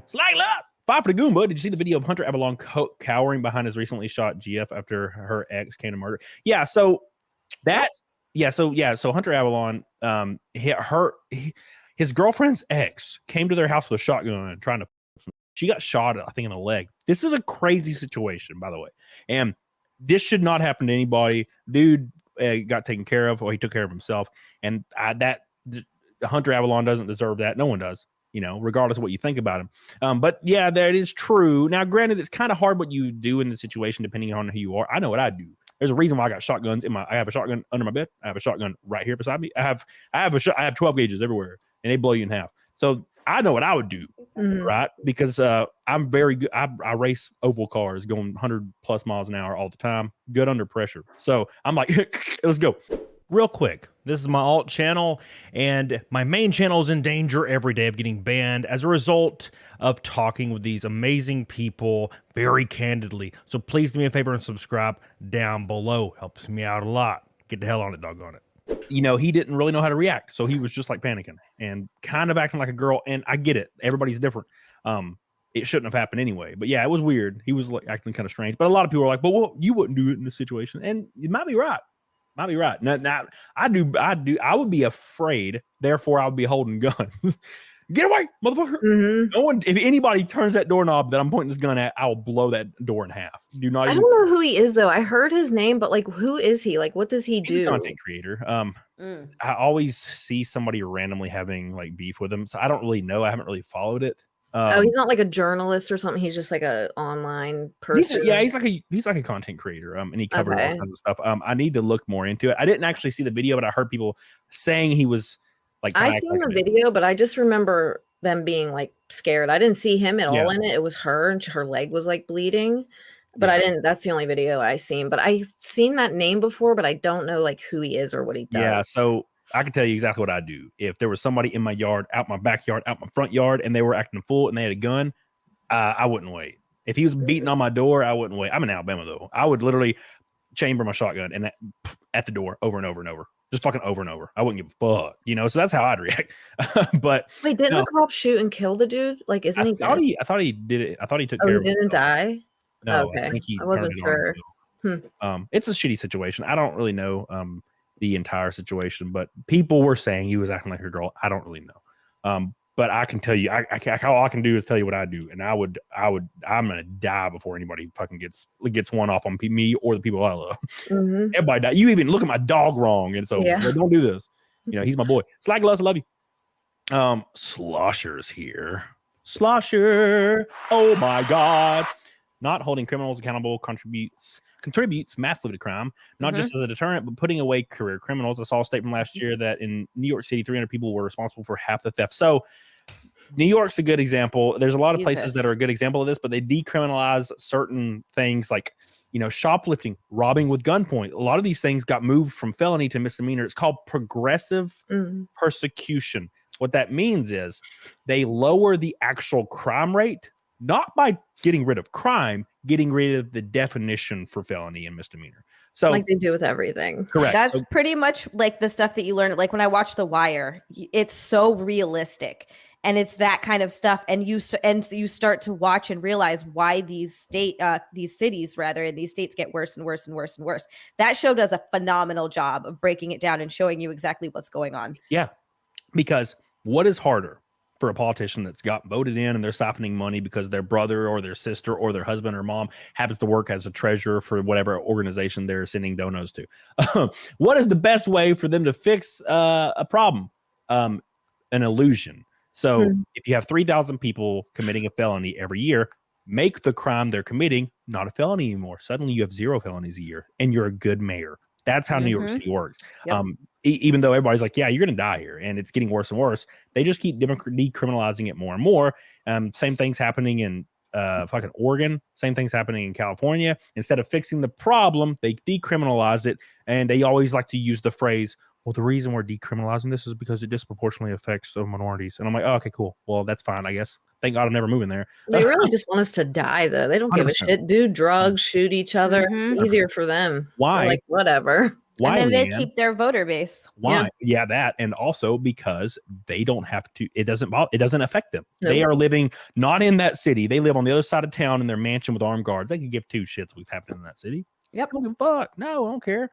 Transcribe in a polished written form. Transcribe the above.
Slag love. 5 for the Goomba. Did you see the video of Hunter Avallone cowering behind his recently shot GF after her ex came to murder? Yeah, so that's so Hunter Avallone, his girlfriend's ex came to their house with a shotgun trying to. She got shot, I think, in the leg. This is a crazy situation, by the way, and this should not happen to anybody. Dude got taken care of, or he took care of himself, and that Hunter Avallone doesn't deserve that. No one does. Regardless of what you think about him. But yeah, that is true. Now, granted, it's kind of hard what you do in the situation depending on who you are. I know what I do. There's a reason why I got shotguns I have a shotgun under my bed. I have a shotgun right here beside me. I have 12 gauges everywhere, and they blow you in half. So I know what I would do, right? Because I'm very good. I race oval cars going 100+ miles an hour all the time. Good under pressure. So I'm like, let's go. Real quick, this is my alt channel, and my main channel is in danger every day of getting banned as a result of talking with these amazing people very candidly. So please do me a favor and subscribe down below. Helps me out a lot. Get the hell on it, doggone it. He didn't really know how to react, so he was just like panicking and kind of acting like a girl, and I get it. Everybody's different. It shouldn't have happened anyway, but yeah, it was weird. He was like acting kind of strange, but a lot of people are like, well, you wouldn't do it in this situation, and you might be right. Might be right. Now, I would be afraid. Therefore, I would be holding guns. Get away, motherfucker! No one. If anybody turns that doorknob that I'm pointing this gun at, I will blow that door in half. I don't know who he is though. I heard his name, but like, who is he? Like, what does he do? He's a content creator. I always see somebody randomly having like beef with him, so I don't really know. I haven't really followed it. He's not like a journalist or something. He's just like a online person. He's like a content creator. And he covered all kinds of stuff. I need to look more into it. I didn't actually see the video, but I heard people saying he was like. I seen the video, but I just remember them being like scared. I didn't see him at all in it. It was her, and her leg was like bleeding. But I didn't. That's the only video I seen. But I've seen that name before, but I don't know like who he is or what he does. Yeah. So I can tell you exactly what I do. If there was somebody in my yard, out my backyard, out my front yard, and they were acting a fool and they had a gun, I wouldn't wait. If he was beating on my door, I wouldn't wait. I'm in Alabama though. I would literally chamber my shotgun and at the door over and over and over, just fucking over and over. I wouldn't give a fuck, So that's how I'd react. But wait, didn't the cop shoot and kill the dude? Like, isn't he? I thought he did it. I thought he took care of it. He didn't die. No, okay. I wasn't sure. It's a shitty situation. I don't really know the entire situation, but people were saying he was acting like a girl. I don't really know. But I can tell you, all I can do is tell you what I do, and I'm gonna die before anybody fucking gets one off on me or the people I love. Everybody die. You even look at my dog wrong, and so don't do this. He's my boy. Slag loves, I love you. Slosher's here. Slosher. Oh my god. Not holding criminals accountable contributes massively to crime, not just as a deterrent, but putting away career criminals. I saw a statement last year that in New York City, 300 people were responsible for half the theft. So New York's a good example. There's a lot of places that are a good example of this, but they decriminalize certain things like, shoplifting, robbing with gunpoint. A lot of these things got moved from felony to misdemeanor. It's called progressive persecution. What that means is they lower the actual crime rate, not by getting rid of crime, getting rid of the definition for felony and misdemeanor. So like they do with everything. Correct. That's pretty much like the stuff that you learn. Like when I watch The Wire, it's so realistic, and it's that kind of stuff. And you start to watch and realize why these cities in these states get worse and worse and worse and worse. That show does a phenomenal job of breaking it down and showing you exactly what's going on. Yeah, because what is harder for a politician that's got voted in and they're siphoning money because their brother or their sister or their husband or mom happens to work as a treasurer for whatever organization they're sending donos to? What is the best way for them to fix a problem? An illusion. So if you have 3,000 people committing a felony every year, make the crime they're committing not a felony anymore. Suddenly you have 0 felonies a year and you're a good mayor. That's how New York City works. Yep. Even though everybody's like, yeah, you're going to die here, and it's getting worse and worse, they just keep decriminalizing it more and more. Same thing's happening in fucking Oregon. Same thing's happening in California. Instead of fixing the problem, they decriminalize it, and they always like to use the phrase, well, the reason we're decriminalizing this is because it disproportionately affects the minorities. And I'm like, oh, okay, cool. Well, that's fine, I guess. Thank God I'm never moving there. They really just want us to die, though. They don't give 100%. A shit. Do drugs, shoot each other. It's easier for them. Why? They're like, whatever. Why? And then they Leanne? keep their voter base. Why? Yeah, that, and also because they don't have to. It doesn't affect them. Nope. They are living not in that city. They live on the other side of town in their mansion with armed guards. They could give two shits what's happening in that city. Yep. I don't give a fuck. No, I don't care.